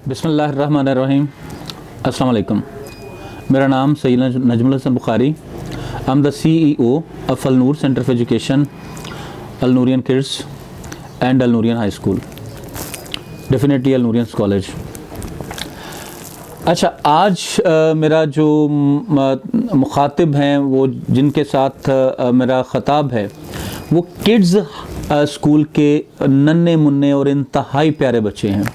बिस्मिल्लाहिर्रहमानिर्रहीम। अस्सलाम वालेकुम। मेरा नाम Syed Najmul Hasan Bukhari. I am the CEO of Al Noor Center of Education, Al Noorian Kids and Al Noorian High School, definitely Al Noorian College। अच्छा, आज मेरा जो मुखातिब हैं, वो जिनके साथ मेरा ख़ताब है, वो किड्स स्कूल के नन्हे मुन्ने और इंतहाई प्यारे बच्चे हैं।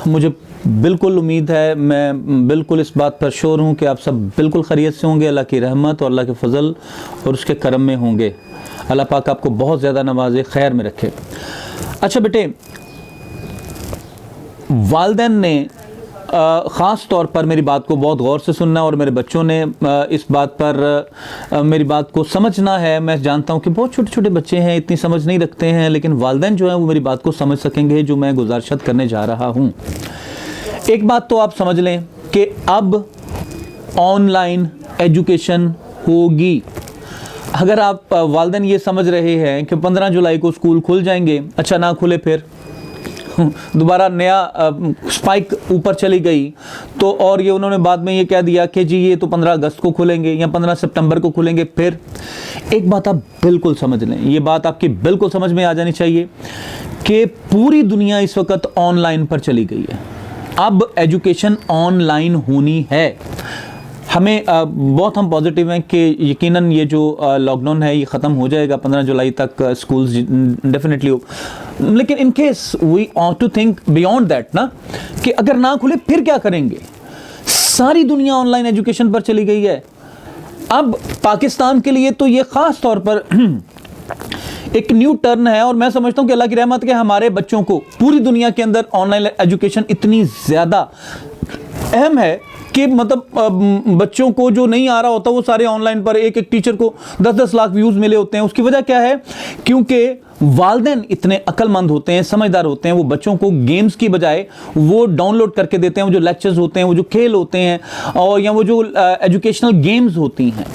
मुझे बिल्कुल उम्मीद है, मैं बिल्कुल इस बात पर श्योर हूँ कि आप सब बिल्कुल खैरियत से होंगे, अल्लाह की रहमत और अल्लाह के फजल और उसके करम में होंगे। अल्लाह पाक आपको बहुत ज़्यादा नवाज़े, खैर में रखे। अच्छा बेटे, वालिदैन ने ख़ास तौर पर मेरी बात को बहुत गौर से सुनना और मेरे बच्चों ने इस बात पर मेरी बात को समझना है। मैं जानता हूँ कि बहुत छोटे छोटे बच्चे हैं, इतनी समझ नहीं रखते हैं, लेकिन वालिदैन जो है वो मेरी बात को समझ सकेंगे जो मैं गुजारिशत करने जा रहा हूँ। एक बात तो आप समझ लें कि अब ऑनलाइन एजुकेशन होगी। अगर आप वालिदैन ये समझ रहे हैं कि 15 जुलाई को स्कूल खुल जाएंगे, अच्छा ना खुले फिर दोबारा नया स्पाइक ऊपर चली गई तो, और ये उन्होंने बाद में ये कह दिया कि जी ये तो 15 अगस्त को खुलेंगे या 15 सितंबर को खुलेंगे। फिर एक बात आप बिल्कुल समझ लें, ये बात आपकी बिल्कुल समझ में आ जानी चाहिए कि पूरी दुनिया इस वक्त ऑनलाइन पर चली गई है। अब एजुकेशन ऑनलाइन होनी है। हमें बहुत हम पॉजिटिव हैं कि यकीनन ये जो लॉकडाउन है ये ख़त्म हो जाएगा 15 जुलाई तक, स्कूल्स डेफिनेटली हो। लेकिन in case we ought to think beyond that ना, कि अगर ना खुले फिर क्या करेंगे। सारी दुनिया ऑनलाइन एजुकेशन पर चली गई है। अब पाकिस्तान के लिए तो ये ख़ास तौर पर एक न्यू टर्न है और मैं समझता हूँ कि अल्लाह की रहमत के हमारे बच्चों को पूरी दुनिया के अंदर ऑनलाइन एजुकेशन इतनी ज़्यादा अहम है कि मतलब बच्चों को जो नहीं आ रहा होता वो सारे ऑनलाइन पर, एक एक टीचर को 10-10 लाख व्यूज़ मिले होते हैं। उसकी वजह क्या है? क्योंकि वालिदैन इतने अक्लमंद होते हैं, समझदार होते हैं, वो बच्चों को गेम्स की बजाय वो डाउनलोड करके देते हैं, वो जो लेक्चर्स होते हैं, वो जो खेल होते हैं और या वो जो एजुकेशनल गेम्स होती हैं।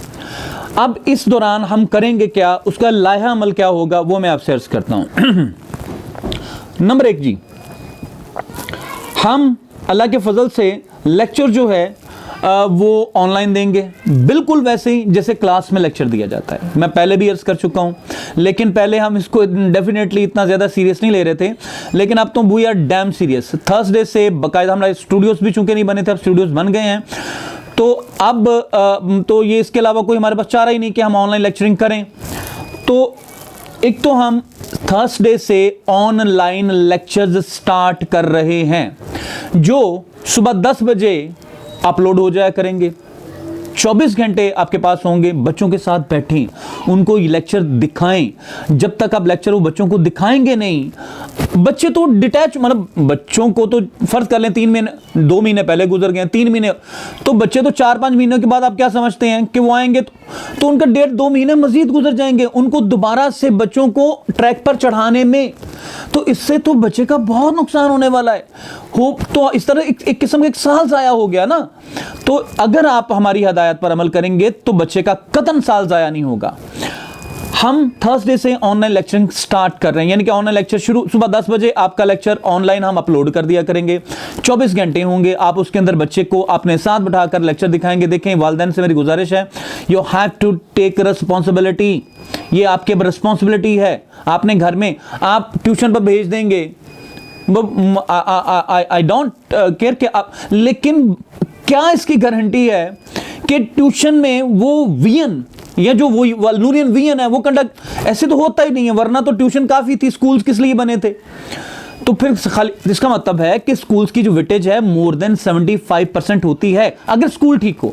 अब इस दौरान हम करेंगे क्या, उसका लाहा अमल क्या होगा, वो मैं आपसे अर्ज करता हूँ। नंबर 1 जी, हम अल्लाह के फजल से लेक्चर जो है वो ऑनलाइन देंगे, बिल्कुल वैसे ही जैसे क्लास में लेक्चर दिया जाता है। मैं पहले भी अर्ज कर चुका हूँ, लेकिन पहले हम इसको डेफिनेटली इतना ज़्यादा सीरियस नहीं ले रहे थे, लेकिन अब तो we are damn serious. Thursday से बाकायदा हमारे स्टूडियोज़ भी चूँकि नहीं बने थे, अब स्टूडियोज़ बन गए हैं। तो अब तो ये इसके अलावा कोई हमारे पास चारा ही नहीं कि हम ऑनलाइन लेक्चरिंग करें। तो एक तो हम थर्सडे से ऑनलाइन लेक्चर्स स्टार्ट कर रहे हैं जो सुबह 10 बजे अपलोड हो जाया करेंगे। 24 घंटे आपके पास होंगे, बच्चों के साथ बैठें, उनको लेक्चर दिखाएं। जब तक आप लेक्चर वो बच्चों को दिखाएंगे नहीं, बच्चे तो डिटैच, मतलब बच्चों को तो फर्ज कर लें 3 महीने 2 महीने पहले गुजर गए, 3 महीने, तो बच्चे तो 4-5 महीनों के बाद आप क्या समझते हैं कि वो आएंगे तो उनका 1.5-2 महीने मजीद गुजर जाएंगे उनको दोबारा से बच्चों को ट्रैक पर चढ़ाने में। तो इससे तो बच्चे का बहुत नुकसान होने वाला है। हो तो इस तरह एक किस्म का 1 साल ज़ाया हो गया ना। तो अगर आप हमारी हदायत पर अमल करेंगे तो बच्चे का कतन साल ज़ाया नहीं होगा। हम थर्सडे से ऑनलाइन लेक्चरिंग स्टार्ट कर रहे हैं, यानी कि ऑनलाइन लेक्चर शुरू सुबह 10 बजे आपका लेक्चर ऑनलाइन हम अपलोड कर दिया करेंगे। 24 घंटे होंगे, आप उसके अंदर बच्चे को अपने साथ बिठाकर लेक्चर दिखाएंगे। देखें, वालिदैन से मेरी गुजारिश है, you have to take responsibility. ये आपके रिस्पॉन्सिबिलिटी है। आपने घर में आप ट्यूशन पर भेज देंगे, आई डोंट केयर कि आप, लेकिन क्या इसकी गारंटी है कि ट्यूशन में वो वियन या जो वो अल नूरियन वियन है वो कंडक्ट, ऐसे तो होता ही नहीं है, वरना तो ट्यूशन काफ़ी थी, स्कूल्स किस लिए बने थे। तो फिर खाली इसका मतलब है कि स्कूल्स की जो वेटेज है मोर देन 75% होती है अगर स्कूल ठीक हो।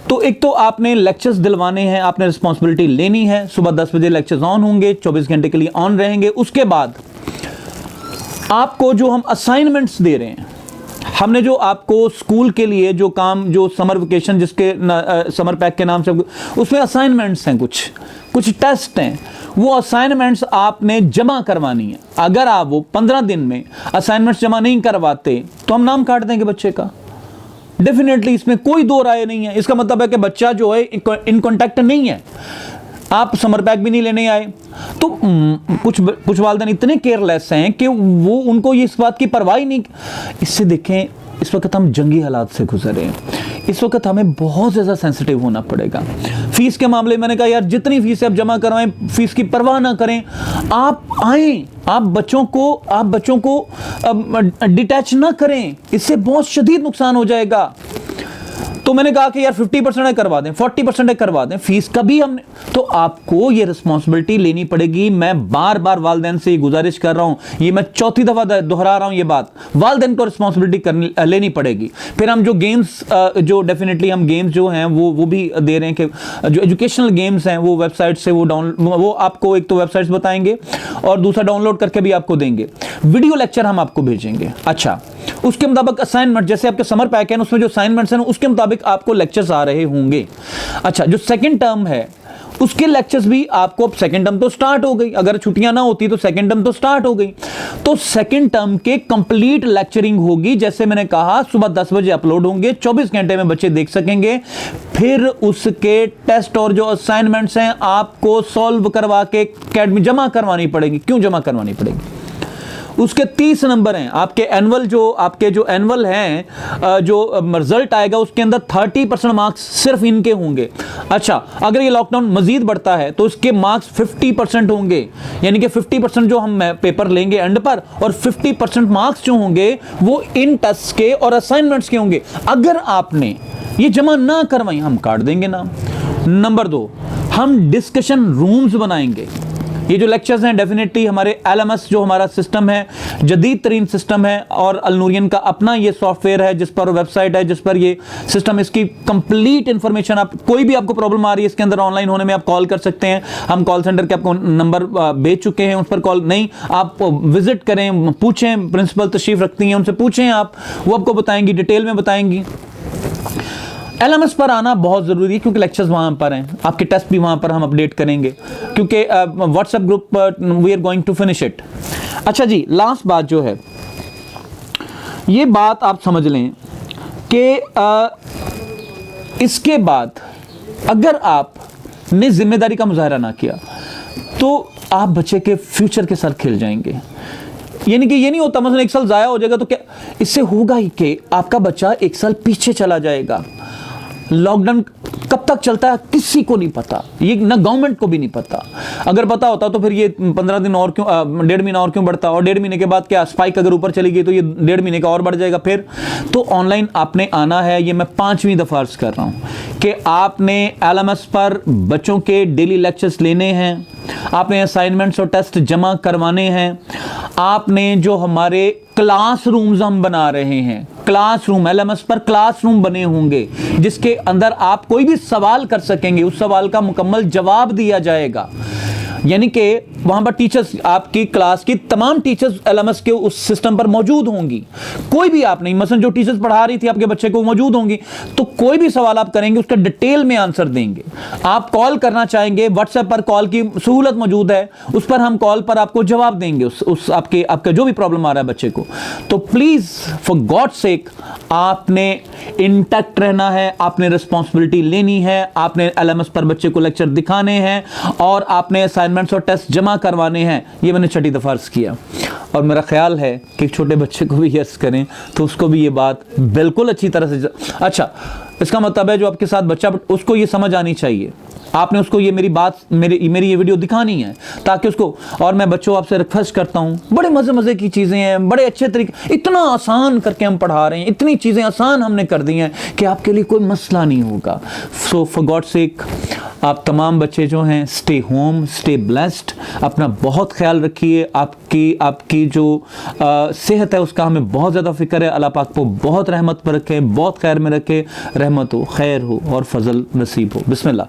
तो एक तो आपने लेक्चर्स दिलवाने हैं, आपने रिस्पॉन्सिबिलिटी लेनी है। सुबह 10 बजे लेक्चर्स ऑन होंगे, 24 घंटे के लिए ऑन रहेंगे। उसके बाद आपको जो हम असाइनमेंट्स दे रहे हैं, हमने जो आपको स्कूल के लिए जो काम, जो समर वेकेशन जिसके समर पैक के नाम से, उसमें असाइनमेंट्स हैं, कुछ टेस्ट हैं, वो असाइनमेंट्स आपने जमा करवानी है। अगर आप वो 15 दिन में असाइनमेंट्स जमा नहीं करवाते तो हम नाम काट देंगे बच्चे का। डेफिनेटली इसमें कोई दो राय नहीं है। इसका मतलब है कि बच्चा जो है इन कॉन्टैक्ट नहीं है। आप समर पैक भी नहीं लेने आए। तो कुछ वालिदैन इतने केयरलेस हैं कि वो उनको ये इस बात की परवाह ही नहीं। इससे देखें, इस वक्त हम जंगी हालात से गुजर रहे हैं, इस वक्त हमें बहुत ज़्यादा सेंसिटिव होना पड़ेगा। फीस के मामले में मैंने कहा यार जितनी फीस आप जमा करवाएं, फीस की परवाह ना करें, आप आएँ, आप बच्चों को डिटैच ना करें, इससे बहुत शदीद नुकसान हो जाएगा। तो मैंने कहा कि यार 50% करवा दें, 40% करवा दें, फीस का भी हमने, तो आपको ये रिस्पॉन्सिबिलिटी लेनी पड़ेगी। मैं बार बार वालिदैन से गुजारिश कर रहा हूं, ये मैं चौथी दफा दोहरा रहा हूं ये बात, वालिदैन को रिस्पॉन्सिबिलिटी लेनी पड़ेगी। फिर हम जो गेम्स, जो डेफिनेटली हम गेम्स जो हैं वो भी दे रहे हैं कि जो एजुकेशनल गेम्स हैं वो वेबसाइट से वो आपको एक तो वेबसाइट्स बताएंगे और दूसरा डाउनलोड करके भी आपको देंगे। वीडियो लेक्चर हम आपको भेजेंगे। अच्छा, उसके मुताबिक असाइनमेंट, जैसे आपके समर पैक है उसमें जो असाइनमेंट्स हैं उसके मुताबिक आपको लेक्चर्स आ रहे होंगे। अच्छा, जो सेकंड टर्म है उसके लेक्चर्स भी आपको, सेकंड टर्म तो स्टार्ट हो गई, अगर छुट्टियां ना होती तो सेकंड टर्म तो स्टार्ट हो गई, तो सेकंड टर्म के कंप्लीट लेक्चरिंग होगी। जैसे मैंने कहा सुबह 10 बजे अपलोड होंगे, 24 घंटे में बच्चे देख सकेंगे। फिर उसके टेस्ट और जो असाइनमेंट्स हैं आपको सॉल्व करवा के अकेडमी जमा करवानी पड़ेगी। क्यों जमा करवानी पड़ेगी? उसके 30 नंबर हैं आपके एनुअल, जो एनुअल हैं, जो रिजल्ट आएगा उसके अंदर 30% मार्क्स सिर्फ इनके होंगे। अच्छा, अगर ये लॉकडाउन मजीद बढ़ता है तो इसके मार्क्स 50% होंगे, यानी कि 50% जो हम पेपर लेंगे एंड पर, और 50% मार्क्स जो होंगे वो इन टेस्ट के और असाइनमेंट्स के होंगे। अगर आपने ये जमा ना करवाई, हम काट देंगे नाम। नंबर 2, हम डिस्कशन रूम्स बनाएंगे। ये जो लेक्चर्स हैं डेफिनेटली हमारे LMS जो हमारा सिस्टम है, जदीद तरीन सिस्टम है, और अलनूरियन का अपना ये सॉफ्टवेयर है जिस पर वेबसाइट है, जिस पर ये सिस्टम, इसकी कंप्लीट इंफॉर्मेशन, आप कोई भी आपको प्रॉब्लम आ रही है इसके अंदर ऑनलाइन होने में, आप कॉल कर सकते हैं। हम कॉल सेंटर के आपको नंबर भेज चुके हैं, उस पर कॉल नहीं, आप विजिट करें, पूछें, प्रिंसिपल तशरीफ रखती हैं, उनसे पूछें, आप वो आपको बताएंगी, डिटेल में बताएंगी। LMS पर आना बहुत ज़रूरी है क्योंकि लेक्चर्स वहाँ पर हैं, आपके टेस्ट भी वहाँ पर हम अपडेट करेंगे, क्योंकि WhatsApp group we are going to finish it. अच्छा जी, लास्ट बात जो है, ये बात आप समझ लें कि इसके बाद अगर आपने जिम्मेदारी का मुजाहरा ना किया तो आप बच्चे के फ्यूचर के साथ खेल जाएंगे। यानी कि ये नहीं होता मतलब 1 साल ज़ाया हो जाएगा तो क्या, इससे होगा ही कि आपका बच्चा 1 साल पीछे चला जाएगा। लॉकडाउन कब तक चलता है किसी को नहीं पता, ये ना गवर्नमेंट को भी नहीं पता। अगर पता होता तो फिर ये 15 दिन और क्यों, 1.5 महीना और क्यों बढ़ता, और 1.5 महीने के बाद क्या स्पाइक अगर ऊपर चली गई तो ये 1.5 महीने का और बढ़ जाएगा। फिर तो ऑनलाइन आपने आना है, ये मैं 5वीं दफ़ा अर्ज कर रहा हूँ कि आपने LMS पर बच्चों के डेली लेक्चर्स लेने हैं, आपने असाइनमेंट्स और टेस्ट जमा करवाने हैं, आपने जो हमारे क्लासरूम्स हम बना रहे हैं, क्लासरूम LMS पर क्लासरूम बने होंगे जिसके अंदर आप कोई भी सवाल कर सकेंगे, उस सवाल का मुकम्मल जवाब दिया जाएगा। यानी कि वहां पर टीचर्स, आपकी क्लास की तमाम टीचर्स LMS के उस सिस्टम पर मौजूद होंगी। कोई भी आप नहीं, मसलन जो टीचर्स पढ़ा रही थी आपके बच्चे को मौजूद होंगी, तो कोई भी सवाल आप करेंगे उसका डिटेल में आंसर देंगे। आप कॉल करना चाहेंगे, व्हाट्सएप पर कॉल की सहूलत मौजूद है, उस पर हम कॉल पर आपको जवाब देंगे उस आपका जो भी प्रॉब्लम आ रहा है बच्चे को। तो प्लीज फॉर गॉड सेक आपने इंटैक्ट रहना है, आपने रिस्पॉन्सिबिलिटी लेनी है, आपने LMS पर बच्चे को लेक्चर दिखाने हैं और आपने असाइनमेंट्स और टेस्ट जमा करवाने हैं। ये मैंने 6ठी दफा अर्ज किया और मेरा ख्याल है कि छोटे बच्चे को भी यस करें तो उसको भी ये बात बिल्कुल अच्छी तरह से, अच्छा इसका मतलब है जो आपके साथ बच्चा, उसको ये समझ आनी चाहिए, आपने उसको ये मेरी ये वीडियो दिखानी है ताकि उसको। और मैं बच्चों आपसे रिक्वेस्ट करता हूँ, बड़े मज़े की चीज़ें हैं, बड़े अच्छे तरीके, इतना आसान करके हम पढ़ा रहे हैं, इतनी चीज़ें आसान हमने कर दी हैं कि आपके लिए कोई मसला नहीं होगा। सो फॉर गॉड सेक आप तमाम बच्चे जो हैं स्टे होम, स्टे ब्लेस्ड, अपना बहुत ख्याल रखिए। आपकी जो सेहत है उसका हमें बहुत ज़्यादा फिक्र है। अल्लाह पाक को बहुत रहमत पर रखे, बहुत खैर में रखे, रहमत हो, खैर हो और फजल नसीब हो। बिस्मिल्लाह।